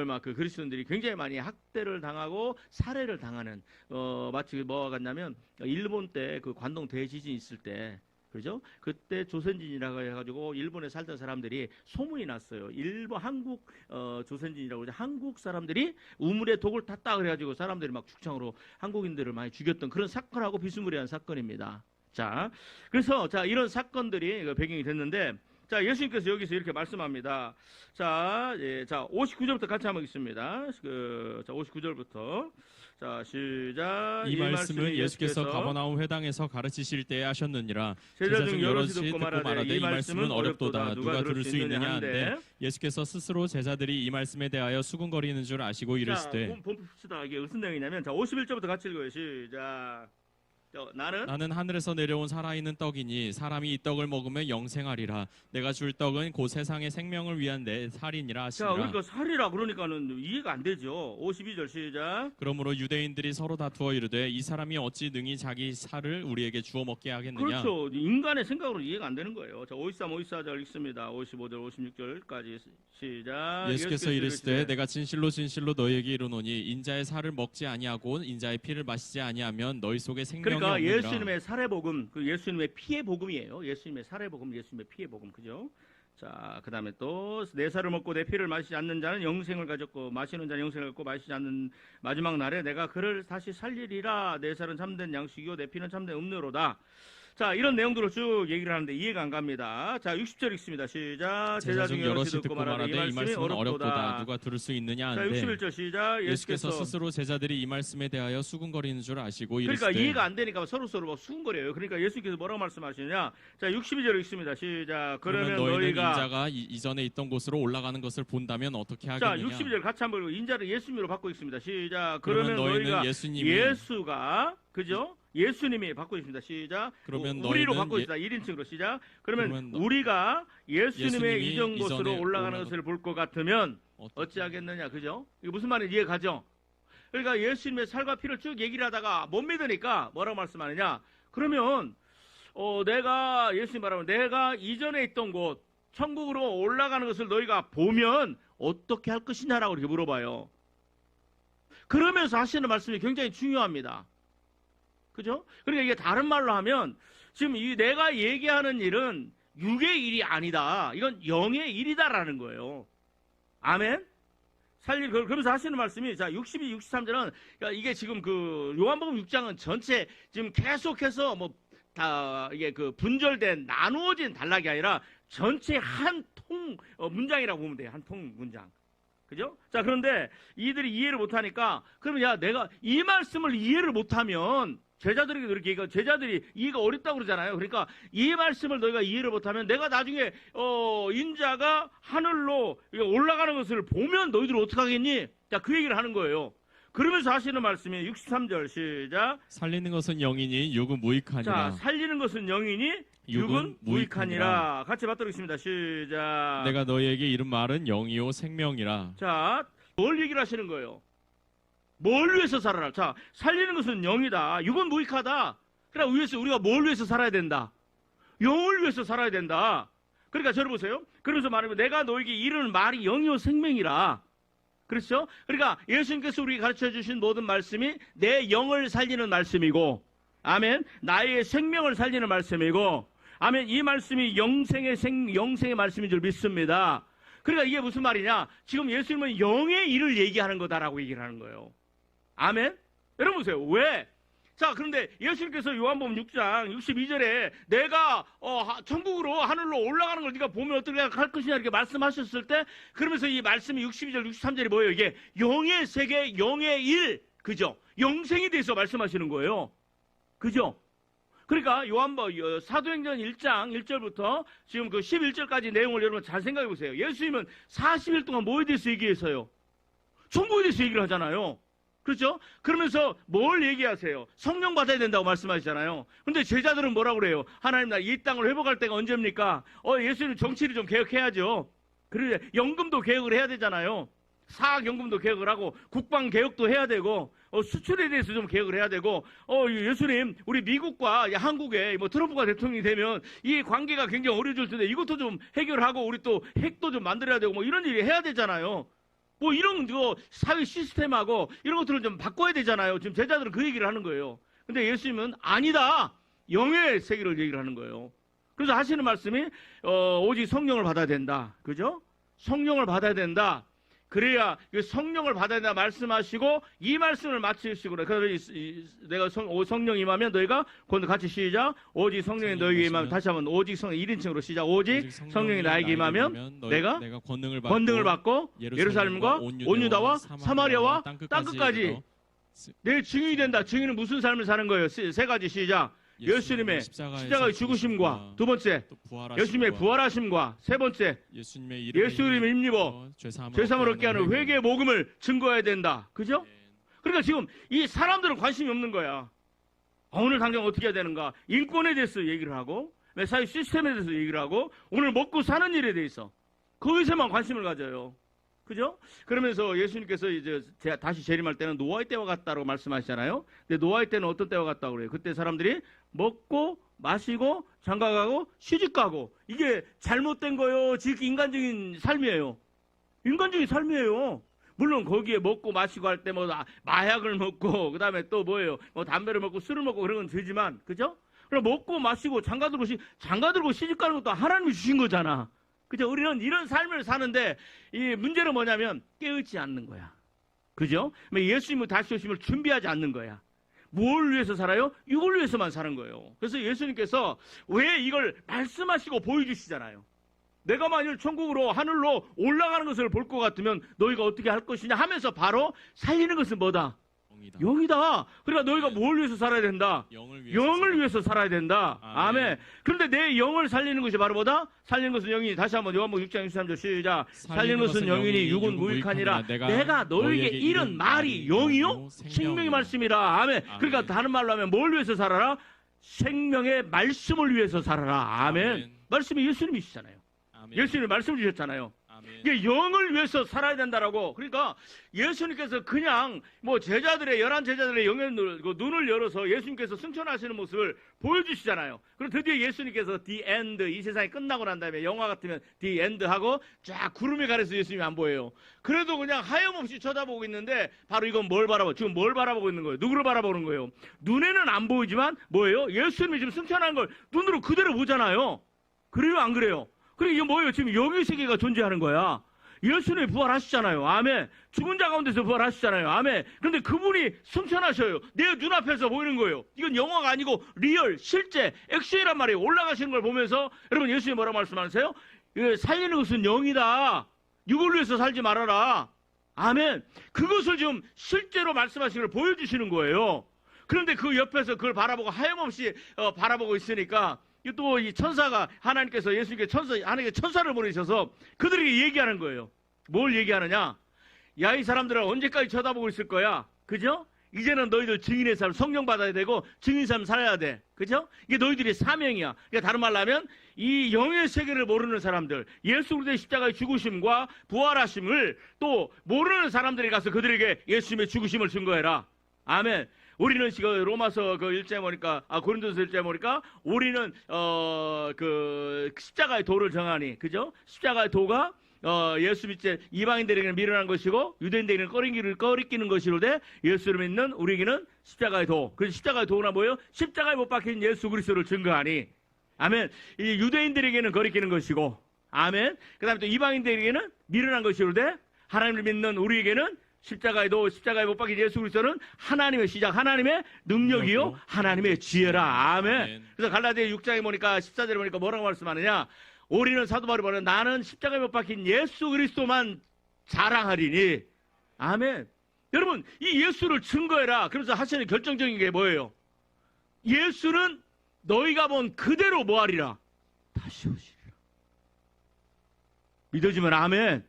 막 그 그리스도인들이 굉장히 많이 학대를 당하고 살해를 당하는 마치 뭐가 같냐면 일본 때 그 관동 대지진 있을 때 그죠? 그때 조선진이라고 해가지고 일본에 살던 사람들이 소문이 났어요. 한국 조선진이라고 이제 한국 사람들이 우물에 독을 탔다 그래가지고 사람들이 막 죽창으로 한국인들을 많이 죽였던 그런 사건하고 비스무리한 사건입니다. 자, 그래서 이런 사건들이 배경이 됐는데 자, 예수님께서 여기서 이렇게 말씀합니다. 자, 59절부터 같이 한번 읽습니다. 자, 59절부터. 자, 시작. 이 말씀은 예수께서 가버나움 회당에서 가르치실 때에 하셨느니라. 제자 중 여럿이 듣고 말하되 이 말씀은 어렵도다. 누가 들을 수 있느냐 한데 예수께서 스스로 제자들이 이 말씀에 대하여 수군거리는 줄 아시고 이르시되. 자, 봅시다. 이게 무슨 내용이냐면 자, 51절부터 같이 읽어요. 시작. 나는 하늘에서 내려온 살아있는 떡이니 사람이 이 떡을 먹으면 영생하리라. 내가 줄 떡은 곧 세상의 생명을 위한 내 살이니라 하시니라. 자, 그러니까 살이라 그러니까는 이해가 안 되죠. 52절 시작. 그러므로 유대인들이 서로 다투어 이르되 이 사람이 어찌 능히 자기 살을 우리에게 주어 먹게 하겠느냐. 그렇죠. 인간의 생각으로 이해가 안 되는 거예요. 자, 53, 54절 읽습니다. 55절, 56절까지 시작. 예수께서 이르시되 내가 진실로 진실로 너희에게 이르노니 인자의 살을 먹지 아니하고 인자의 피를 마시지 아니하면 너희 속에 생명이 그러니까 없느니라. 예수님의 살의 복음, 그 예수님의 피의 복음이에요. 예수님의 살의 복음, 예수님의 피의 복음, 그죠? 자, 그 다음에 또 내 살을 먹고 내 피를 마시지 않는 자는 영생을 가졌고 마시는 자는 영생을 갖고 마시지 않는 마지막 날에 내가 그를 다시 살리리라. 내 살은 참된 양식이요 내 피는 참된 음료로다. 자, 이런 내용들을 쭉 얘기를 하는데 이해가 안 갑니다. 자, 60절 읽습니다. 시작. 제자 중 여럿이 듣고 말하되 이 말씀은 어렵도다. 누가 들을 수 있느냐 하는데. 자, 61절 시작. 예수께서 스스로 제자들이 이 말씀에 대하여 수군거리는 줄 아시고 이르시되. 그러니까 이해가 안 되니까 서로 막 수군거려요. 그러니까 예수께서 뭐라고 말씀하시느냐. 자, 62절 읽습니다. 시작. 그러면 너희는 인자가 이전에 있던 곳으로 올라가는 것을 본다면 어떻게 하겠느냐. 자, 62절 같이 한번 읽고 인자를 예수님으로 바꾸고 있습니다. 시작. 그러면 너희가 예수가 그죠? 예수님이 바꾸고 있습니다. 시작. 그러면 우리로 바꾸고 있습니다. 1인칭으로 시작. 그러면 우리가 예수님의 이전 곳으로 올라가는 것을 볼 것 같으면 어찌하겠느냐. 그죠? 이거 무슨 말인지 이해가죠? 그러니까 예수님의 살과 피를 쭉 얘기를 하다가 못 믿으니까 뭐라고 말씀하느냐. 그러면 내가 예수님 말하면 내가 이전에 있던 곳 천국으로 올라가는 것을 너희가 보면 어떻게 할 것이냐라고 이렇게 물어봐요. 그러면서 하시는 말씀이 굉장히 중요합니다. 그죠? 그러니까 이게 다른 말로 하면 지금 내가 얘기하는 일은 육의 일이 아니다. 이건 영의 일이다라는 거예요. 아멘? 그러면서 하시는 말씀이 자 62, 63절은 그러니까 이게 지금 그 요한복음 6장은 전체 지금 계속해서 뭐 다 이게 그 분절된 나누어진 단락이 아니라 전체 한 통 문장이라고 보면 돼요. 한 통 문장. 그죠? 자, 그런데 이들이 이해를 못하니까, 그러면 야, 내가 이 말씀을 이해를 못하면, 제자들에게도 이렇게 얘기하고, 제자들이 이해가 어렵다고 그러잖아요. 그러니까 이 말씀을 너희가 이해를 못하면 내가 나중에 인자가 하늘로 올라가는 것을 보면 너희들 어떻게 하겠니? 자, 그 얘기를 하는 거예요. 그러면서 하시는 말씀이 63절 시작. 살리는 것은 영이니 육은 무익하니라. 자, 살리는 것은 영이니 육은 무익하니라. 같이 받들겠습니다. 시작. 내가 너희에게 이른 말은 영이요 생명이라. 자, 뭘 얘기를 하시는 거예요? 뭘 위해서 살아라? 자, 살리는 것은 영이다. 육은 무익하다. 그러나 우리가 뭘 위해서 살아야 된다? 영을 위해서 살아야 된다. 그러니까 저를 보세요. 그러면서 말하면 내가 너에게 이르는 말이 영이요 생명이라. 그렇죠? 그러니까 예수님께서 우리에게 가르쳐 주신 모든 말씀이 내 영을 살리는 말씀이고, 아멘. 나의 생명을 살리는 말씀이고, 아멘. 이 말씀이 영생의 말씀인 줄 믿습니다. 그러니까 이게 무슨 말이냐? 지금 예수님은 영의 일을 얘기하는 거다라고 얘기를 하는 거예요. 아멘? 여러분 보세요. 왜? 자, 그런데 예수님께서 요한복음 6장 62절에 내가 천국으로 하늘로 올라가는 걸 네가 보면 어떻게 할 것이냐 이렇게 말씀하셨을 때, 그러면서 이 말씀이 62절 63절이 뭐예요? 이게 영의 세계, 영의 일, 그죠? 영생에 대해서 말씀하시는 거예요. 그죠? 그러니까 사도행전 1장 1절부터 지금 그 11절까지 내용을 여러분 잘 생각해 보세요. 예수님은 40일 동안 뭐에 대해서 얘기해서요? 천국에 대해서 얘기를 하잖아요. 그렇죠? 그러면서 뭘 얘기하세요? 성령 받아야 된다고 말씀하시잖아요. 근데 제자들은 뭐라고 그래요? 하나님 나 이 땅을 회복할 때가 언제입니까? 예수님 정치를 좀 개혁해야죠. 그래, 연금도 개혁을 해야 되잖아요. 사학연금도 개혁을 하고 국방 개혁도 해야 되고 수출에 대해서 좀 개혁을 해야 되고 예수님 우리 미국과 한국에 트럼프가 대통령이 되면 이 관계가 굉장히 어려워질 텐데 이것도 좀 해결하고 우리 또 핵도 좀 만들어야 되고 이런 일이 해야 되잖아요. 이런 사회 시스템하고 이런 것들을 좀 바꿔야 되잖아요. 지금 제자들은 그 얘기를 하는 거예요. 근데 예수님은 아니다. 영의 세계를 얘기를 하는 거예요. 그래서 하시는 말씀이 오직 성령을 받아야 된다. 그죠? 성령을 받아야 된다. 그래야 성령을 받아야 된다 말씀하시고 이 말씀을 마치시고 그래서 내가 성령 임하면 너희가 같이 시작. 오직 성령이 너희에게 임하면 다시 한번 오직 성령 1인칭으로 시작. 오직 성령이 나에게 임하면 내가 권능을 받고 예루살렘과 온 유다와 사마리아와 땅끝까지 내 증인이 된다. 증인은 무슨 삶을 사는 거예요? 세 가지 시작. 예수님의 십자가의 죽으심과 두 번째 예수님의 부활하심과 세 번째 예수님의 이름을 힘입어 죄사함을 얻게 하는 회개의 복음을 증거해야 된다. 그죠? 그러니까 지금 이 사람들은 관심이 없는 거야. 오늘 당장 어떻게 해야 되는가? 인권에 대해서 얘기를 하고 사회 시스템에 대해서 얘기를 하고 오늘 먹고 사는 일에 대해서 거기서만 관심을 가져요. 그죠? 그러면서 예수님께서 이제 다시 재림할 때는 노아의 때와 같다고 말씀하시잖아요. 근데 노아의 때는 어떤 때와 같다고 그래요? 그때 사람들이 먹고 마시고 장가가고 시집가고 이게 잘못된 거예요? 지극히 인간적인 삶이에요. 인간적인 삶이에요. 물론 거기에 먹고 마시고 할 때 마약을 먹고 그다음에 또 뭐예요? 담배를 먹고 술을 먹고 그런 건 되지만 그죠? 그럼 먹고 마시고 장가들고 시집가는 것도 하나님이 주신 거잖아. 그죠? 우리는 이런 삶을 사는데 이 문제는 뭐냐면 깨어있지 않는 거야. 그죠? 예수님은 다시 오심을 준비하지 않는 거야. 뭘 위해서 살아요? 이걸 위해서만 사는 거예요. 그래서 예수님께서 왜 이걸 말씀하시고 보여주시잖아요. 내가 만일 천국으로 하늘로 올라가는 것을 볼 것 같으면 너희가 어떻게 할 것이냐 하면서 바로 살리는 것은 뭐다? 영이다. 그러니까 너희가 뭘 위해서 살아야 된다? 영을 위해서 살아야 된다. 아멘. 그런데 내 영을 살리는 것이 바로 뭐다? 살리는 것은 영이니. 다시 한번 요한복음 6장 23절 시작. 살리는 것은 영이니 육은 무익하니라. 내가 너에게 이른 말이 영이요 생명의 말씀이라. 아멘. 그러니까 다른 말로 하면 뭘 위해서 살아라? 생명의 말씀을 위해서 살아라. 아멘. 말씀이 예수님이시잖아요. 예수님이 말씀 주셨잖아요. 이게 영을 위해서 살아야 된다라고. 그러니까 예수님께서 그냥 열한 제자들의 영의 눈을 열어서 예수님께서 승천하시는 모습을 보여주시잖아요. 그럼 드디어 예수님께서 The End, 이 세상이 끝나고 난 다음에 영화 같으면 The End 하고 쫙 구름에 가려서 예수님이 안 보여요. 그래도 그냥 하염없이 쳐다보고 있는데 바로 이건 지금 뭘 바라보고 있는 거예요? 누구를 바라보는 거예요? 눈에는 안 보이지만 뭐예요? 예수님이 지금 승천한 걸 눈으로 그대로 보잖아요. 그래요? 안 그래요? 그래, 이게 뭐예요? 지금 영의 세계가 존재하는 거야. 예수님이 부활하시잖아요. 아멘. 죽은 자 가운데서 부활하시잖아요. 아멘. 그런데 그분이 승천하셔요. 내 눈앞에서 보이는 거예요. 이건 영화가 아니고 리얼, 실제, 액션이란 말이에요. 올라가시는 걸 보면서 여러분 예수님이 뭐라고 말씀하세요? 살리는 것은 영이다. 육을 위해서 살지 말아라. 아멘. 그것을 지금 실제로 말씀하신 걸 보여주시는 거예요. 그런데 그 옆에서 그걸 바라보고 하염없이 바라보고 있으니까 또 이 천사가 하나님께서 예수님께 하나님께 천사를 보내셔서 그들에게 얘기하는 거예요. 뭘 얘기하느냐? 야, 이 사람들은 언제까지 쳐다보고 있을 거야? 그죠? 이제는 너희들 증인의 삶, 성령 받아야 되고 증인 삶 살아야 돼. 그죠? 이게 너희들의 사명이야. 그러니까 다른 말로 하면 이 영의 세계를 모르는 사람들, 예수 그리스도의 십자가의 죽으심과 부활하심을 또 모르는 사람들이 가서 그들에게 예수님의 죽으심을 증거해라. 아멘. 우리는 지금 로마서 그 1장에 보니까, 고린도서 1장에 보니까 우리는 그 십자가의 도를 정하니, 그죠? 십자가의 도가 예수 믿지 이방인들에게는 미련한 것이고 유대인들에게는 꺼리끼는 것이로되 예수를 믿는 우리에게는 십자가의 도. 그래서 십자가의 도가 뭐예요? 십자가에 못 박힌 예수 그리스도를 증거하니. 아멘. 이 유대인들에게는 거리끼는 것이고, 아멘. 그다음에 또 이방인들에게는 미련한 것이로되 하나님을 믿는 우리에게는 십자가에 못 박힌 예수 그리스도는 하나님의 시작, 하나님의 능력이요, 하나님의 지혜라. 아멘. 그래서 갈라디아 6장에 보니까 14절에 보니까 뭐라고 말씀하느냐? 우리는 사도 바울이 말하는 나는 십자가에 못 박힌 예수 그리스도만 자랑하리니. 아멘. 여러분, 이 예수를 증거해라. 그래서 하시는 결정적인 게 뭐예요? 예수는 너희가 본 그대로 뭐하리라? 다시 오시리라. 믿어지면 아멘.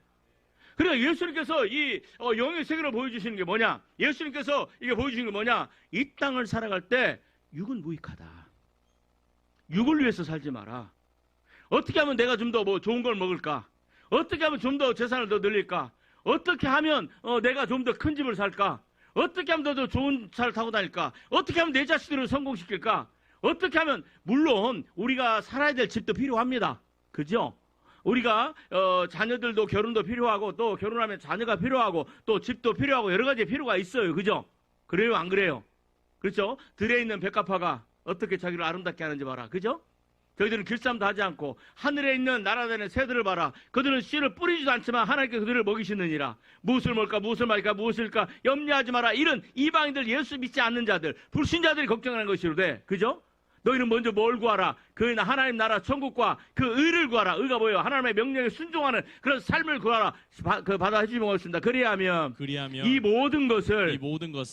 그러니까 예수님께서 이 영의 세계를 보여주시는 게 뭐냐? 예수님께서 이게 보여주시는 게 뭐냐? 이 땅을 살아갈 때 육은 무익하다. 육을 위해서 살지 마라. 어떻게 하면 내가 좀 더 뭐 좋은 걸 먹을까? 어떻게 하면 좀 더 재산을 더 늘릴까? 어떻게 하면 내가 좀 더 큰 집을 살까? 어떻게 하면 더 좋은 차를 타고 다닐까? 어떻게 하면 내 자식들을 성공시킬까? 어떻게 하면, 물론 우리가 살아야 될 집도 필요합니다. 그죠? 우리가 자녀들도 결혼도 필요하고 또 결혼하면 자녀가 필요하고 또 집도 필요하고 여러 가지 필요가 있어요. 그죠? 그래요, 안 그래요? 그렇죠? 들에 있는 백합화가 어떻게 자기를 아름답게 하는지 봐라. 그죠? 저희들은 길쌈도 하지 않고 하늘에 있는 날아다니는 새들을 봐라. 그들은 씨를 뿌리지도 않지만 하나님께 그들을 먹이시느니라. 무엇을 먹을까, 무엇을 마실까, 무엇일까 염려하지 마라. 이런 이방인들, 예수 믿지 않는 자들, 불신자들이 걱정하는 것이로되, 그죠? 너희는 먼저 뭘 구하라? 그 하나님 나라 천국과 그 의를 구하라. 의가 뭐예요? 하나님의 명령에 순종하는 그런 삶을 구하라. 받아 해주시면 고맙습니다. 그리하면 이 모든 것을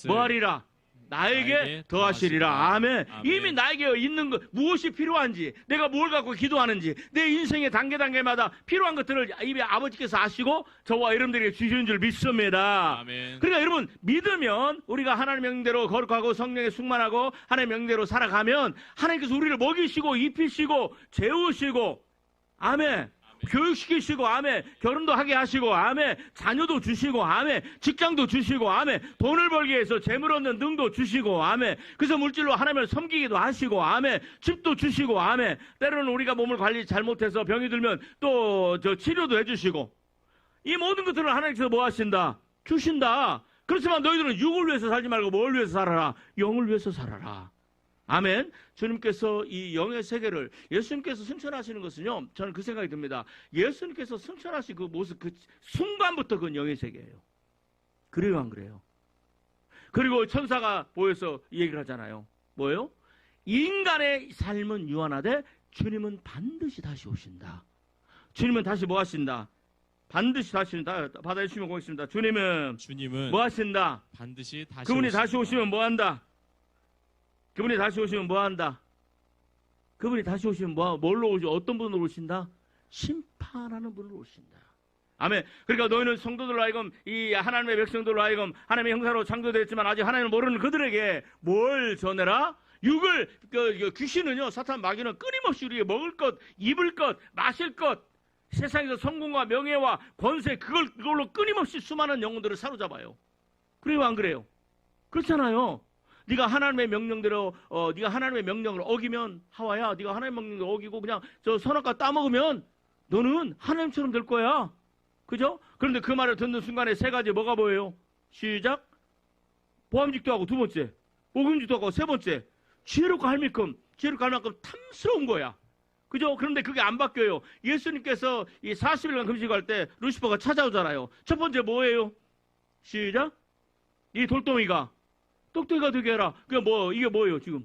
뭐하리라? 나에게 더하시리라. 아멘. 이미 나에게 있는 것, 무엇이 필요한지, 내가 뭘 갖고 기도하는지, 내 인생의 단계마다 필요한 것들을 이미 아버지께서 아시고 저와 여러분들에게 주시는 줄 믿습니다. 아멘. 그러니까 여러분, 믿으면 우리가 하나님의 명대로 거룩하고 성령에 충만하고 하나님의 명대로 살아가면 하나님께서 우리를 먹이시고 입히시고 재우시고, 아멘. 교육시키시고, 아멘. 결혼도 하게 하시고, 아멘. 자녀도 주시고, 아멘. 직장도 주시고, 아멘. 돈을 벌기 위해서 재물 얻는 능도 주시고, 아멘. 그래서 물질로 하나님을 섬기기도 하시고, 아멘. 집도 주시고, 아멘. 때로는 우리가 몸을 관리 잘못해서 병이 들면 또 치료도 해주시고, 이 모든 것들을 하나님께서 뭐 하신다? 주신다. 그렇지만 너희들은 육을 위해서 살지 말고 뭘 위해서 살아라? 영을 위해서 살아라. 아멘. 주님께서 이 영의 세계를, 예수님께서 승천하시는 것은요, 저는 그 생각이 듭니다. 예수님께서 승천하신 그 모습, 그 순간부터 그건 영의 세계예요. 그래요, 안 그래요? 그리고 천사가 보여서 이 얘기를 하잖아요. 뭐예요? 인간의 삶은 유한하되 주님은 반드시 다시 오신다. 주님은 다시 뭐 하신다? 반드시 다시 오신다. 받아주시면 고맙습니다. 주님은 뭐 하신다? 반드시 다시 그분이 오신다. 다시 오시면 뭐 한다? 그분이 다시 오시면 뭐 한다? 그분이 다시 오시면 뭘로 오시? 어떤 분으로 오신다? 심판하는 분으로 오신다. 아멘. 그러니까 너희는 성도들로 하여금, 이 하나님의 백성들로 하여금 하나님의 형사로 창조되었지만 아직 하나님을 모르는 그들에게 뭘 전해라? 육을, 귀신은요, 사탄 마귀는 끊임없이 우리에게 먹을 것, 입을 것, 마실 것, 세상에서 성공과 명예와 권세, 그걸로 끊임없이 수많은 영혼들을 사로잡아요. 그래요, 안 그래요? 그렇잖아요. 네가 하나님의 명령대로, 네가 하나님의 명령을 어기면, 하와야, 네가 하나님의 명령을 어기고 그냥 저 선악과 따먹으면 너는 하나님처럼 될 거야. 그죠? 그런데 그 말을 듣는 순간에 세 가지 뭐가 보여요? 시작. 보암직도 하고 두 번째, 오금직도 하고 세 번째, 지혜롭고 할 만큼 탐스러운 거야. 그죠? 그런데 그게 안 바뀌어요. 예수님께서 이 40일간 금식할 때 루시퍼가 찾아오잖아요. 첫 번째 뭐예요? 시작. 이 돌덩이가 똑똑이가 되게 해라. 이게 뭐예요, 지금?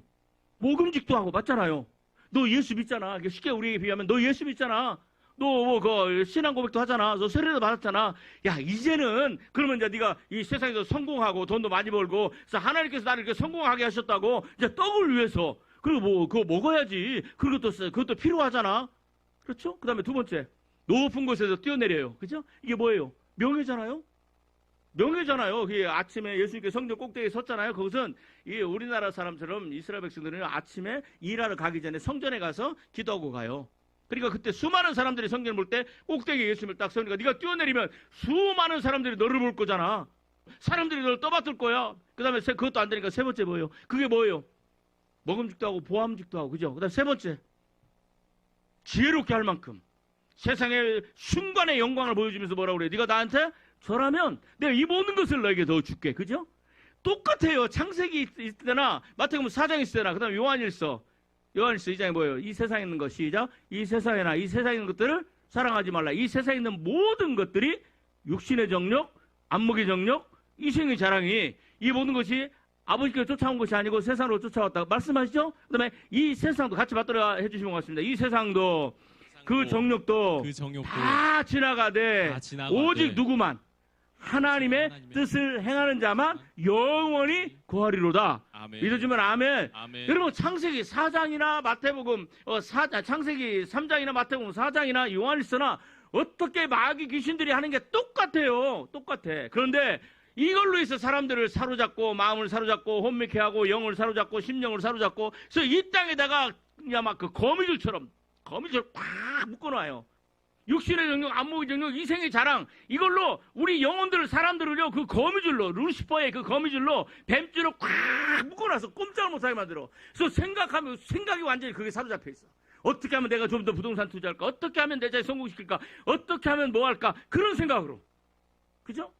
모금직도 하고, 맞잖아요. 너 예수 믿잖아. 쉽게 우리에게 비하면 너 예수 믿잖아. 너 뭐 그 신앙 고백도 하잖아. 너 세례도 받았잖아. 야, 이제는 그러면 이제 네가 이 세상에서 성공하고 돈도 많이 벌고 그래서 하나님께서 나를 이렇게 성공하게 하셨다고 이제 떡을 위해서 그리고 뭐 그거 먹어야지. 그것도 필요하잖아. 그렇죠? 그다음에 두 번째. 높은 곳에서 뛰어내려요. 그죠? 이게 뭐예요? 명예잖아요. 명예잖아요. 그게 아침에 예수님께 성전 꼭대기에 섰잖아요. 그것은 이 우리나라 사람처럼 이스라엘 백성들은 아침에 일하러 가기 전에 성전에 가서 기도하고 가요. 그러니까 그때 수많은 사람들이 성전을 볼 때 꼭대기에 예수님을 딱 서니까 네가 뛰어내리면 수많은 사람들이 너를 볼 거잖아. 사람들이 너를 떠받들 거야. 그 다음에 그것도 안 되니까 세 번째 뭐예요? 그게 뭐예요? 먹음직도 하고 보암직도 하고, 그죠? 그 다음에 세 번째, 지혜롭게 할 만큼 세상의 순간의 영광을 보여주면서 뭐라고 그래? 네가 나한테 절하면 내가 이 모든 것을 너에게 더 줄게. 그죠? 똑같아요. 창세기 있을 때나 마태복음 4장 있을 때나 그 다음에 요한일서 2장에 뭐예요? 이 세상에 있는 것, 시작. 이 세상에 있는 것들을 사랑하지 말라. 이 세상에 있는 모든 것들이 육신의 정욕, 안목의 정욕, 이생의 자랑이 이 모든 것이 아버지께 쫓아온 것이 아니고 세상으로 쫓아왔다 말씀하시죠? 그 다음에 이 세상도 같이 받들어 해주시면 고맙습니다. 이 세상도 그 정욕도 다 지나가되 오직 누구만 하나님의 뜻을 행하는 자만 영원히 구하리로다. 아멘. 믿어주면 아멘. 아멘. 여러분 창세기 4장이나 마태복음 창세기 3장이나 마태복음 4장이나 요한일서나 어떻게 마귀 귀신들이 하는 게 똑같아요. 똑같아. 그런데 이걸로 해서 사람들을 사로잡고 마음을 사로잡고 혼미케 하고 영을 사로잡고 심령을 사로잡고 그래서 이 땅에다가 그냥 막 그 거미줄처럼 꽉 묶어놔요. 육신의 정욕, 안목의 정욕, 이생의 자랑 이걸로 우리 영혼들 사람들을요 그 거미줄로 루시퍼의 그 거미줄로 뱀줄로 꽉 묶어놔서 꼼짝을 못하게 만들어. 그래서 생각이 완전히 그게 사로잡혀 있어. 어떻게 하면 내가 좀 더 부동산 투자할까? 어떻게 하면 내 자식 성공시킬까? 어떻게 하면 뭐 할까? 그런 생각으로. 그죠?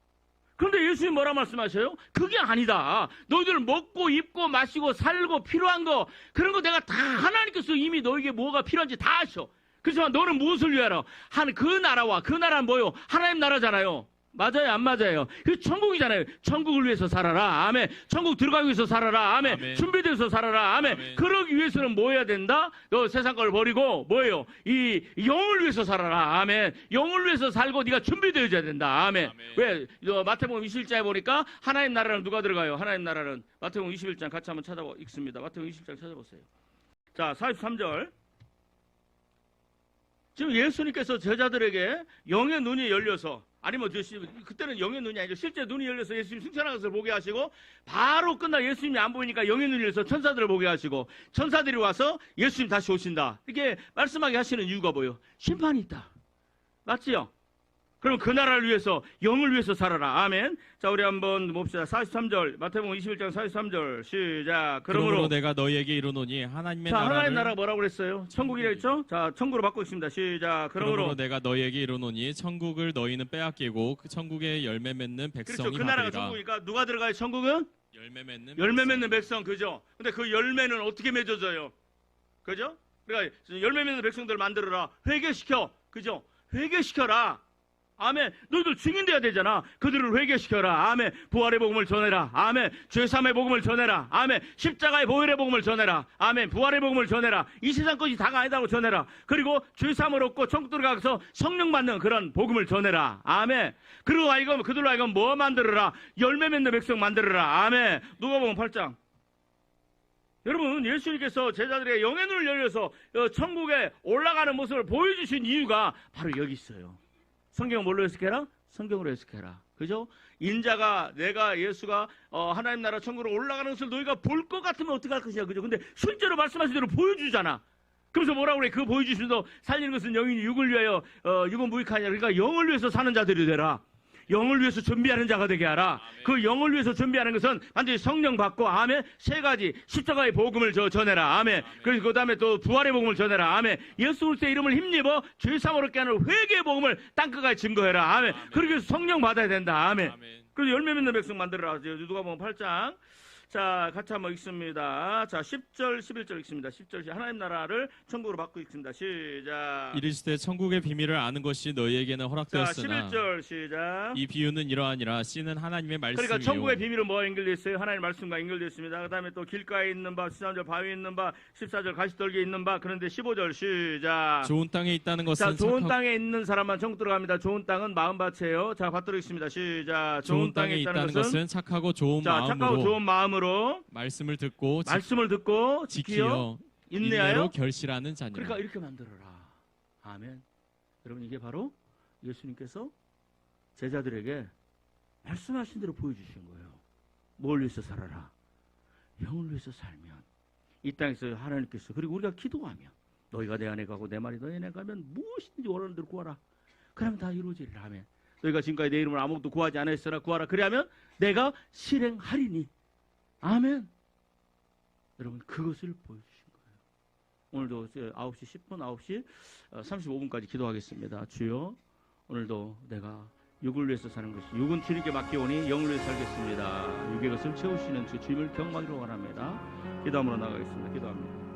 그런데 예수님 뭐라 말씀하셔요? 그게 아니다. 너희들 먹고 입고 마시고 살고 필요한 거 그런 거 내가 다 하나님께서 이미 너에게 뭐가 필요한지 다 아셔. 그렇지만 너는 무엇을 위하러? 그 나라와 그 나라는 뭐요? 하나님 나라잖아요. 맞아요, 안 맞아요? 그 천국이잖아요. 천국을 위해서 살아라. 아멘. 천국 들어가기 위해서 살아라. 아멘. 아멘. 준비돼서 살아라. 아멘. 아멘. 그러기 위해서는 뭐 해야 된다? 너 세상 걸 버리고 뭐예요? 이 영을 위해서 살아라. 아멘. 영을 위해서 살고 네가 준비되어야 된다. 아멘. 아멘. 왜? 마태복음 21장에 보니까 하나님 나라는 누가 들어가요? 하나님 나라는 마태복음 21장 같이 한번 읽습니다. 마태복음 21장 찾아보세요. 자, 43절. 지금 예수님께서 제자들에게 영의 눈이 열려서 아니면 그때는 영의 눈이 아니죠. 실제 눈이 열려서 예수님 승천하는 것을 보게 하시고 바로 끝나 예수님이 안 보이니까 영의 눈이 열려서 천사들을 보게 하시고 천사들이 와서 예수님 다시 오신다. 이렇게 말씀하게 하시는 이유가 뭐예요? 심판이 있다. 맞지요? 그럼 그 나라를 위해서 영을 위해서 살아라. 아멘. 자, 우리 한번 봅시다. 43절 마태복음 21장 43절 시작. 그러므로 내가 너희에게 이르노니 하나님의 나라를 하나님 나라가 뭐라고 그랬어요? 천국이라 했죠? 자, 천국으로 바꾸고 있습니다. 시작. 그러므로 내가 너희에게 이르노니 천국을 너희는 빼앗기고 그 천국의 열매 맺는 백성이 그렇죠. 그 나라가 받으리라. 천국이니까 누가 들어가요? 천국은? 열매 맺는 백성. 그죠? 근데 그 열매는 어떻게 맺어져요? 그죠? 그러니까 열매 맺는 백성들을 만들어라. 회개시켜. 그죠? 회개시켜라. 아멘. 너희들 증인돼야 되잖아. 그들을 회개시켜라. 아멘. 부활의 복음을 전해라. 아멘. 죄사함의 복음을 전해라. 아멘. 십자가의 보혈의 복음을 전해라. 아멘. 부활의 복음을 전해라. 이 세상 것이 다가 아니다고 전해라. 그리고 죄사함을 얻고 천국 들어가서 성령 받는 그런 복음을 전해라. 아멘. 그들로 하여금 뭐 만들어라? 열매 맺는 백성 만들어라. 아멘. 누가복음 8장. 여러분, 예수님께서 제자들에게 영의 눈을 열려서 천국에 올라가는 모습을 보여주신 이유가 바로 여기 있어요. 성경을 뭘로 해석해라? 성경으로 해석해라. 그죠? 인자가 예수가 하나님 나라 천국으로 올라가는 것을 너희가 볼 것 같으면 어떻게 할 것이냐. 그죠? 근데 실제로 말씀하신 대로 보여주잖아. 그래서 뭐라고 그래? 그 보여주시면서 살리는 것은 영이니 육을 위하여 육은 무익하냐. 그러니까 영을 위해서 사는 자들이 되라. 영을 위해서 준비하는 자가 되게 하라. 아멘. 그 영을 위해서 준비하는 것은 반드시 성령 받고 아멘. 세 가지 십자가의 복음을 전해라. 아멘. 그리고 그 다음에 또 부활의 복음을 전해라. 아멘. 예수 그리스도의 이름을 힘입어 죄사함을 얻게 하는 회개의 복음을 땅끝까지 증거해라. 아멘. 그리고 성령 받아야 된다. 아멘. 그래서 열매 맺는 백성 만들어라. 누가복음 8장. 자, 같이 한번 읽습니다. 자, 10절, 11절 읽습니다. 10절, 하나님 나라를 천국으로 바꾸고 읽습니다. 시작. 이르시되 천국의 비밀을 아는 것이 너희에게는 자, 허락되었으나 11절 시작. 이 비유는 이러하니라 씨는 하나님의 말씀이요 그러니까 천국의 비밀은 뭐와 연결되어 있어요? 하나님의 말씀과 연결되어 있습니다. 그 다음에 또 길가에 있는 바, 13절 바위에 있는 바, 14절 가시떨기에 있는 바. 그런데 15절 시작. 좋은 땅에 있다는 것은 자, 좋은 착하고 땅에 있는 사람만 천국 들어갑니다. 좋은 땅은 마음밭이에요. 자, 받들겠습니다. 시작. 좋은 땅에 있다는 것은 착하고 좋은 자, 착하고 마음으로 좋은 마음으로 말씀을 듣고 말씀을 듣고 지키어 인내하여 인내로 결실하는 자니라. 그러니까 이렇게 만들어라. 아멘. 여러분 이게 바로 예수님께서 제자들에게 말씀하신 대로 보여주신 거예요. 뭘 위해서 살아라? 영을 위해서 살면 이 땅에서 하나님께서 그리고 우리가 기도하면 너희가 내 안에 가고 내 말이 너희 안에 가면 무엇이든지 원하는 대로 구하라. 그러면 다 이루어지리라. 아멘. 너희가 지금까지 내 이름으로 아무것도 구하지 않았으나 구하라. 그래야면 내가 실행하리니. 아멘. 여러분 그것을 보여주신 거예요. 오늘도 9시 10분, 9시 35분까지 기도하겠습니다. 주여 오늘도 내가 육을 위해서 사는 것이 육은 주님께 맡겨오니 영을 위해서 살겠습니다. 육의 것을 채우시는 주 주님을 경망으로 원합니다. 기도함으로 나가겠습니다. 기도합니다.